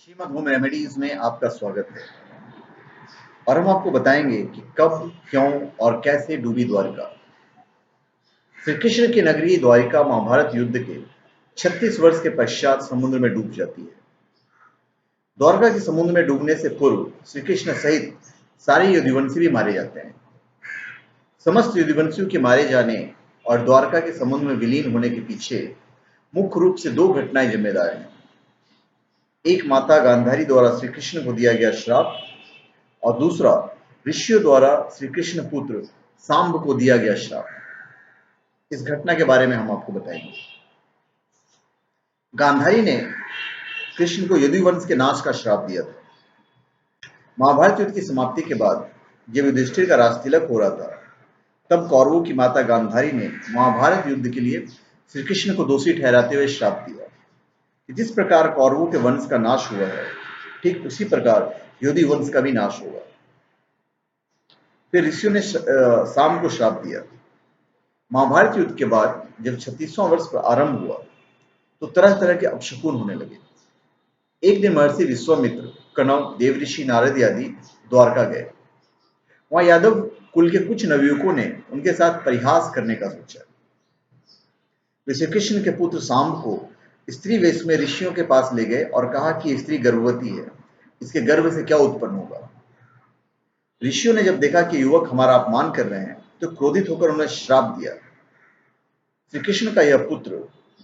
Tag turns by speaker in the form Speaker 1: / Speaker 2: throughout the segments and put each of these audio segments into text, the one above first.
Speaker 1: Shrimad home remedies में आपका स्वागत है। और हम आपको बताएंगे कि कब, क्यों और कैसे डूबी द्वारिका। श्री कृष्ण की नगरी द्वारिका महाभारत युद्ध के 36 वर्ष के पश्चात समुद्र में डूब जाती है। द्वारका के समुद्र में डूबने से पूर्व श्री कृष्ण सहित सारे यदुवंशी भी मारे जाते हैं। समस्त यदुवंशियों के मारे जाने और द्वारका के समुद्र में विलीन होने के पीछे मुख्य रूप से दो घटनाएं जिम्मेदार हैं। एक माता गांधारी द्वारा श्री कृष्ण को दिया गया श्राप और दूसरा ऋषियों द्वारा श्री कृष्ण पुत्र सांब को दिया गया श्राप। इस घटना के बारे में हम आपको बताएंगे। गांधारी ने कृष्ण को यदुवंश के नाश का श्राप दिया था। महाभारत युद्ध की समाप्ति के बाद जब युधिष्ठिर का राजतिलक हो रहा था, तब कौरवों की माता गांधारी ने महाभारत युद्ध के लिए श्री कृष्ण को दोषी ठहराते हुए श्राप दिया कि जिस प्रकार कौरवों के वंश का नाश हुआ है, ठीक उसी प्रकार यदुवंश का भी नाश होगा। फिर ऋषियों ने सांब को श्राप दिया। महाभारत युद्ध के बाद जब 36वां वर्ष आरंभ हुआ तो तरह तरह के अपशकुन होने लगे। एक दिन महर्षि विश्वामित्र, कणव, देवऋषि नारद आदि द्वारका गए। वहां यादव कुल के कुछ नवयुवकों ने उनके साथ परिहास करने का सोचा। वे श्री कृष्ण के पुत्र सांब को स्त्री वेश में ऋषियों के पास ले गए और कहा कि स्त्री गर्भवती है, इसके गर्भ से क्या उत्पन्न होगा। ऋषियों ने जब देखा कि युवक हमारा अपमान कर रहे हैं तो क्रोधित होकर उन्हें श्राप दिया। श्री कृष्ण का यह पुत्र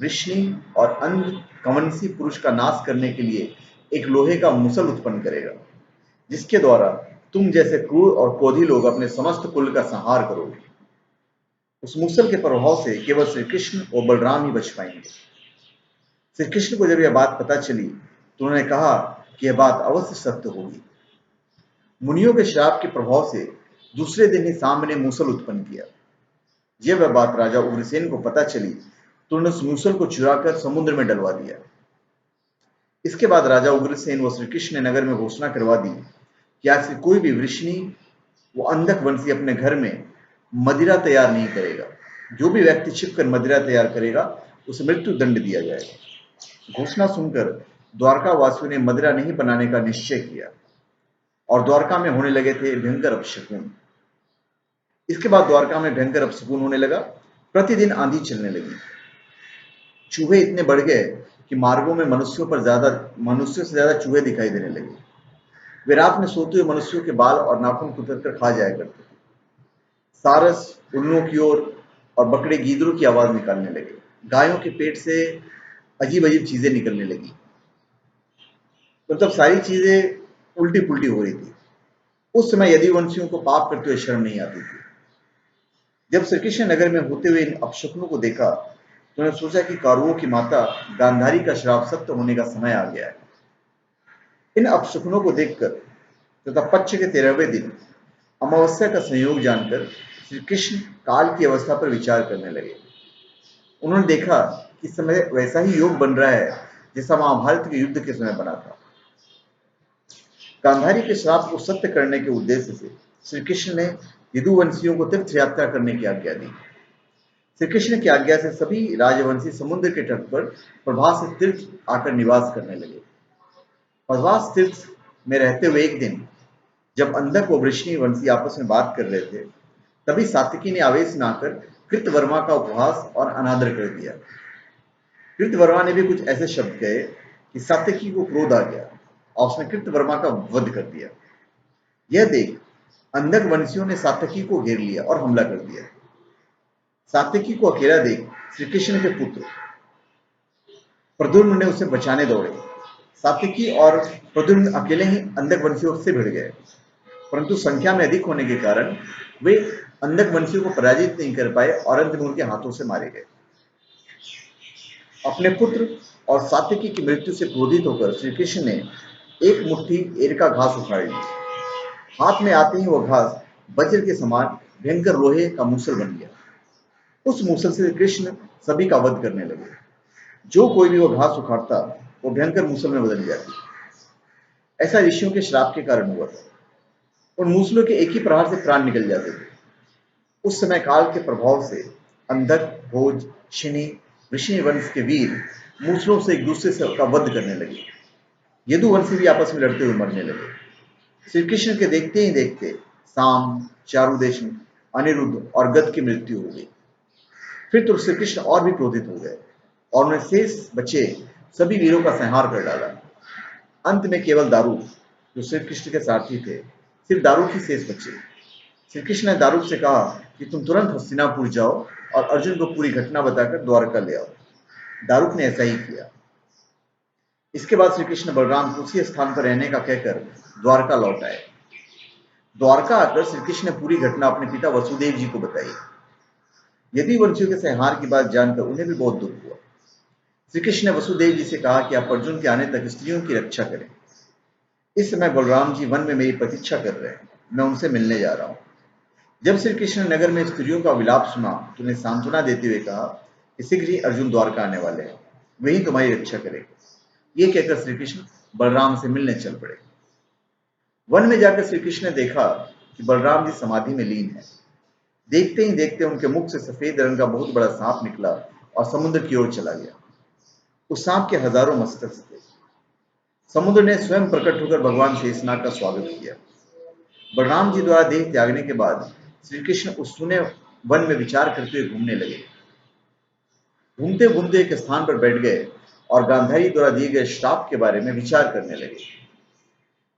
Speaker 1: वृष्णि और अन्य कमनसी पुरुष का नाश करने के लिए एक लोहे का मुसल उत्पन्न करेगा, जिसके द्वारा तुम जैसे क्रूर और क्रोधी लोग अपने समस्त कुल का संहार करोगे। उस मुसल के प्रभाव से केवल श्री कृष्ण और बलराम ही बच पाएंगे। श्री कृष्ण को जब यह बात पता चली तो उन्होंने कहा कि यह बात अवश्य सत्य होगी। मुनियों के श्राप के प्रभाव से दूसरे दिन ही सांब ने मूसल उत्पन्न किया। जब वह बात राजा उग्रसेन को पता चली तो उन्होंने उस मूसल को चुराकर समुद्र में डलवा दिया। इसके बाद राजा उग्रसेन व श्री कृष्ण ने नगर में घोषणा करवा दी कि आज से कोई भी वृष्णि व अंधक वंशी अपने घर में मदिरा तैयार नहीं करेगा। जो भी व्यक्ति छिपकर मदिरा तैयार करेगा उसे मृत्यु दंड दिया जाएगा। घोषणा सुनकर द्वारका वासियों ने मदिरा नहीं बनाने का निश्चय किया और द्वारका में होने लगे थे भयंकर अपशकुन। इसके बाद द्वारका में भयंकर अपशकुन होने लगा। प्रतिदिन आंधी चलने लगी। चूहे इतने बढ़ गए कि मार्गों में मनुष्यों से ज्यादा चूहे दिखाई देने लगे। वे रात में सोते हुए मनुष्यों के बाल और नाखून कुतर कर खा जाया करते थे। सारस उल्लुओं की ओर और बकरे गीदड़ों की आवाज निकालने लगे। गायों के पेट से अजीब अजीब चीजें निकलने लगी। तो तब सारी चीजें उल्टी पुल्टी हो रही थी। उस समय यदुवंशियों को पाप करते हुए शर्म नहीं आती थी। जब श्री कृष्ण नगर में होते हुए इन अपशकुनों को देखा तो उन्होंने सोचा कि कौरवों की माता गांधारी का श्राप सत्य होने का समय आ गया है। इन अपशकुनों को देखकर तथा पक्ष के 13वें दिन अमावस्या का संयोग जानकर श्री कृष्ण काल की अवस्था पर विचार करने लगे। उन्होंने देखा कि समय वैसा ही योग बन रहा है जैसा महाभारत के युद्ध के समय बना था। गांधारी के श्राप को सत्य करने के उद्देश्य से श्री कृष्ण ने यदुवंशियों को तीर्थ यात्रा करने की आज्ञा दी। श्री कृष्ण की आज्ञा से सभी राजवंशी समुद्र के तट पर प्रभास से तीर्थ आकर निवास करने लगे। प्रभास तीर्थ में रहते हुए एक दिन जब अंधक व वृष्णि वंशी आपस में बात कर रहे थे, तभी सात्विकी ने आवेश में आकर कृतवर्मा का उपहास और अनादर कर दिया। कृतवर्मा ने भी कुछ ऐसे शब्द कहे कि सात्विकी को क्रोध आ गया और उसने कृतवर्मा का वध कर दिया। यह देख अंधक वंशियों ने सात्विकी को घेर लिया और हमला कर दिया। सात्विकी को अकेला देख श्री कृष्ण के पुत्र प्रद्युम्न ने उसे बचाने दौड़े। सात्विकी और प्रद्युम्न अकेले ही अंधक वंशियों से भिड़ गए, परंतु संख्या में अधिक होने के कारण वे अंधक वंशियों को पराजित नहीं कर पाए और अंत में उनके हाथों से मारे गए। अपने पुत्र और सात्विकी की मृत्यु से क्रोधित होकर श्री कृष्ण ने एक मुट्ठी एरका घास उखाड़ ली। हाथ में आते ही वह घास वज्र के समान भयंकर लोहे का मूसल बन गया। उस मूसल से कृष्ण सभी का वध करने लगे। जो कोई भी वह घास उखाड़ता वो भयंकर मूसल में बदल जाती। ऐसा ऋषियों के श्राप के कारण हुआ था। उन मूसलों के एक ही प्रहार से प्राण निकल जाते थे। उस समय काल के प्रभाव से अंधक, भोज, शिनी, ऋषि वंश के वीर मूसलों से एक दूसरे से का वध करने लगे। यदुवंशी भी आपस में लड़ते हुए मरने लगे। श्री कृष्ण के देखते ही देखते साम, चारुदेशन, अनिरुद्ध और गद की मृत्यु हो गई। फिर तो श्री कृष्ण और भी क्रोधित हो गए और उन्हें शेष बचे सभी वीरों का संहार कर डाला। अंत में केवल दारूक, जो श्री कृष्ण के सारथी थे, सिर्फ दारूक ही शेष बचे। श्री कृष्ण ने दारूक से कहा कि तुम तुरंत हस्तिनापुर जाओ और अर्जुन को पूरी घटना बताकर द्वारका ले आओ। दारूक ने ऐसा ही किया। इसके बाद श्री कृष्ण बलराम को उसी स्थान पर रहने का कहकर द्वारका लौट आए। द्वारका आकर श्री कृष्ण ने पूरी घटना अपने पिता वसुदेव जी को बताई। यदुवंशियों के संहार की बात जानकर उन्हें भी बहुत दुख हुआ। श्री कृष्ण ने वसुदेव जी से कहा कि आप अर्जुन के आने तक स्त्रियों की रक्षा करें। इस समय बलराम जी वन में मेरी प्रतीक्षा कर रहे हैं, मैं उनसे मिलने जा रहा हूं। जब श्री कृष्ण ने नगर में स्त्रियों का विलाप सुना तो उन्हें सांत्वना देते हुए कहा कि शीघ्र ही अर्जुन द्वारका आने वाले हैं, वही तुम्हारी रक्षा करेंगे। ये कहकर श्री कृष्ण बलराम से मिलने चल पड़े। वन में जाकर श्री कृष्ण ने देखा कि बलराम जी समाधि में लीन है। देखते ही देखते उनके मुख से सफेद रंग का बहुत बड़ा सांप निकला और समुद्र की ओर चला गया। उस सांप के हजारों मस्तक थे। समुद्र ने स्वयं प्रकट होकर भगवान शेषनाग का स्वागत किया। बलराम जी द्वारा देह त्यागने के बाद श्री कृष्ण उस सुने वन में विचार करते हुए घूमने लगे। घूमते घूमते एक स्थान पर बैठ गए और गांधारी द्वारा दिए गए श्राप के बारे में विचार करने लगे।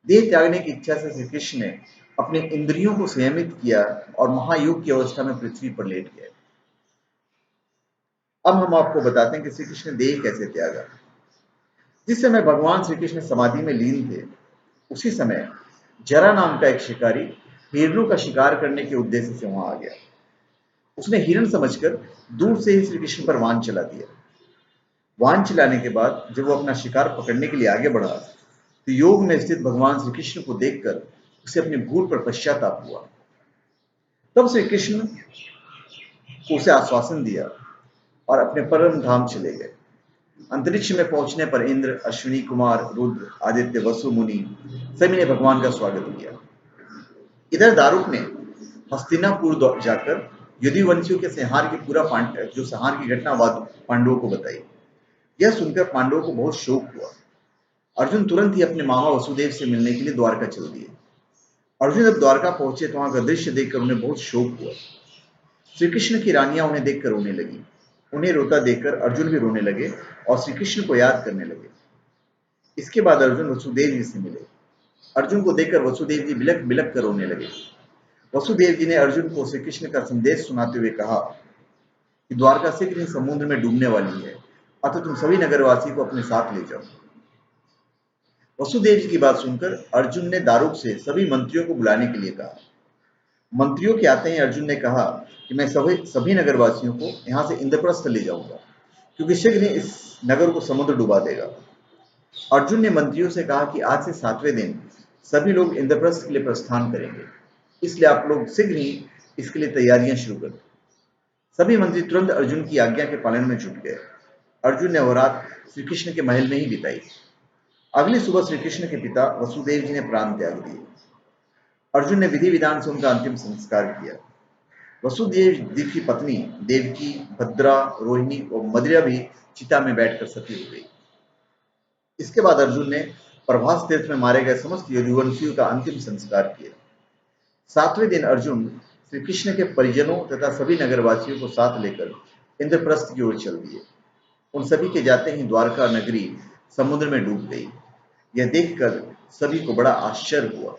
Speaker 1: देह त्यागने की इच्छा से श्री कृष्ण ने अपने इंद्रियों को संयमित किया और महायोग की अवस्था में पृथ्वी पर लेट गए। अब हम आपको बताते हैं कि श्री कृष्ण ने देह कैसे त्यागा। जिस समय भगवान श्री कृष्ण समाधि में लीन थे, उसी समय जरा नाम का एक शिकारी हिरणों का शिकार करने के उद्देश्य से वहां आ गया। उसने हिरण समझकर दूर से ही श्री कृष्ण पर वाहन चला दिया। वाहन चलाने के बाद जब वो अपना शिकार पकड़ने के लिए आगे बढ़ा तो योग में स्थित भगवान श्री कृष्ण को देखकर उसे अपने भूल पर पश्चाताप हुआ। तब श्री कृष्ण को उसे आश्वासन दिया और अपने परम धाम चले गए। अंतरिक्ष में पहुंचने पर इंद्र, अश्विनी कुमार, रुद्र, आदित्य, वसु मुनि सभी ने भगवान का स्वागत किया। इधर दारुक ने हस्तिनापुर जाकर यदुवंशियों के संहार की संहार की घटना पांडवों को बताई। यह सुनकर पांडवों को बहुत शोक हुआ। अर्जुन तुरंत ही अपने मामा वसुदेव से मिलने के लिए द्वारका चल दिए। अर्जुन जब द्वारका पहुंचे तो वहां का दृश्य देखकर उन्हें बहुत शोक हुआ। श्री कृष्ण की रानियां उन्हें देखकर रोने लगी। उन्हें रोता देखकर अर्जुन भी रोने लगे और श्री कृष्ण को याद करने लगे। इसके बाद अर्जुन वसुदेव जी से मिले। अर्जुन को देखकर वसुदेव जी बिलक बिलक कर रोने लगे। वसुदेव जी ने अर्जुन को श्री कृष्ण का संदेश सुनाते हुए कहा कि द्वारका शीघ्र ही समुद्र में डूबने वाली है, अतः तुम सभी नगरवासी को अपने साथ ले जाओ। वसुदेव जी की बात सुनकर अर्जुन ने दारुक से सभी मंत्रियों को बुलाने के लिए कहा। मंत्रियों के आते ही अर्जुन ने कहा कि मैं सभी नगरवासियों को यहाँ से इंद्रप्रस्थ ले जाऊंगा, क्योंकि शीघ्र ही इस नगर को समुद्र डुबा देगा। अर्जुन ने मंत्रियों से कहा कि आज से 7वें दिन सभी लोग इंद्रप्रस्थ के लिए प्रस्थान करेंगे, इसलिए आप लोग शीघ्र ही इसके लिए तैयारियां शुरू करें। सभी मंत्री तुरंत अर्जुन की आज्ञा के पालन में जुट गए। अर्जुन ने वह रात श्री कृष्ण के महल में ही बिताई। अगली सुबह श्री कृष्ण के पिता वसुदेव जी ने प्राण त्याग दिए। अर्जुन ने विधि विधान से उनका अंतिम संस्कार किया। वसुदेव जी की पत्नी देवकी, भद्रा, रोहिणी और मदिरा भी चिता में बैठकर सती हो गई। इसके बाद अर्जुन ने प्रभास तीर्थ में मारे गए समस्त यदुवंशियों का अंतिम संस्कार किया। 7वें दिन अर्जुन श्री कृष्ण के परिजनों तथा सभी नगरवासियों को साथ लेकर इंद्रप्रस्थ की ओर चल दिए। उन सभी के जाते ही द्वारका नगरी समुद्र में डूब गई। यह देखकर सभी को बड़ा आश्चर्य हुआ।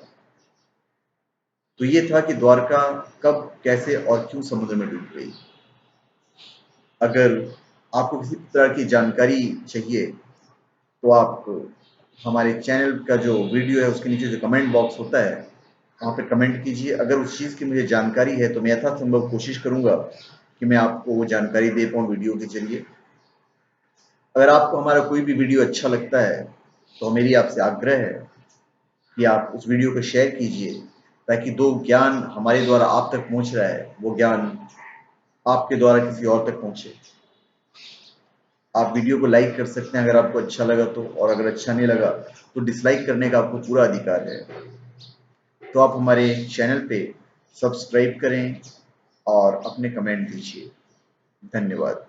Speaker 1: तो ये था कि द्वारका कब, कैसे और क्यों समुद्र में डूब गई। अगर आपको किसी तरह की जानकारी चाहिए तो आप हमारे चैनल का जो वीडियो है उसके नीचे जो कमेंट बॉक्स होता है वहाँ पे कमेंट कीजिए। अगर उस चीज़ की मुझे जानकारी है तो मैं यथासंभव कोशिश करूँगा कि मैं आपको वो जानकारी दे पाऊँ वीडियो के जरिए। अगर आपको हमारा कोई भी वीडियो अच्छा लगता है तो मेरी आपसे आग्रह है कि आप उस वीडियो को शेयर कीजिए, ताकि जो ज्ञान हमारे द्वारा आप तक पहुँच रहा है वो ज्ञान आपके द्वारा किसी और तक पहुँचे। आप वीडियो को लाइक कर सकते हैं अगर आपको अच्छा लगा तो, और अगर अच्छा नहीं लगा तो डिसलाइक करने का आपको पूरा अधिकार है। तो आप हमारे चैनल पे सब्सक्राइब करें और अपने कमेंट दीजिए। धन्यवाद।